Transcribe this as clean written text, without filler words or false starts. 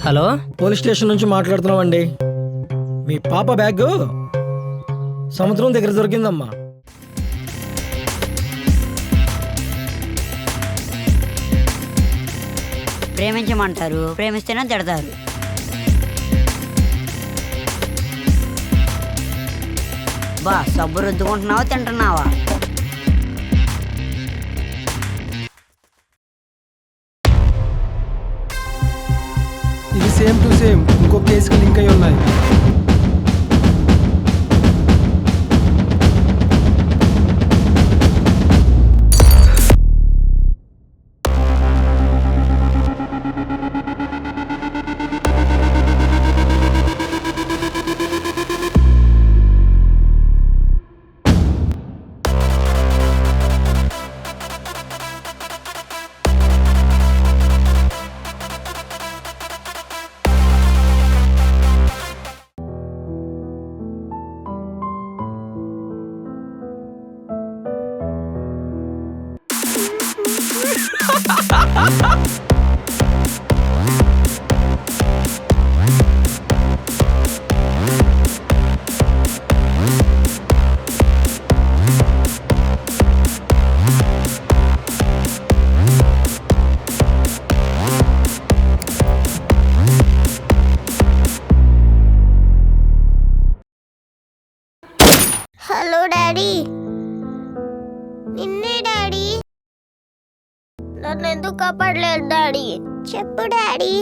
Hello, police station నుంచి మాట్లాడుతున్నామండి. మీ పాప బ్యాగ్ సముద్రం దగ్గర దొరికిందమ్మా. ప్రేమించమంటారు, ప్రేమిస్తేనే తిడతారు. బా సబ్బు రుద్దుకుంటున్నావా తింటున్నావా? ఇది సేమ్ టు సేమ్ ఇంకో కేసుకి లింక్ అయి ఉన్నాయి. Hello daddy. నిన్నే డాడీ. నన్ను ఎందుకు కాపాడలేదు డాడీ? చెప్పు డాడీ.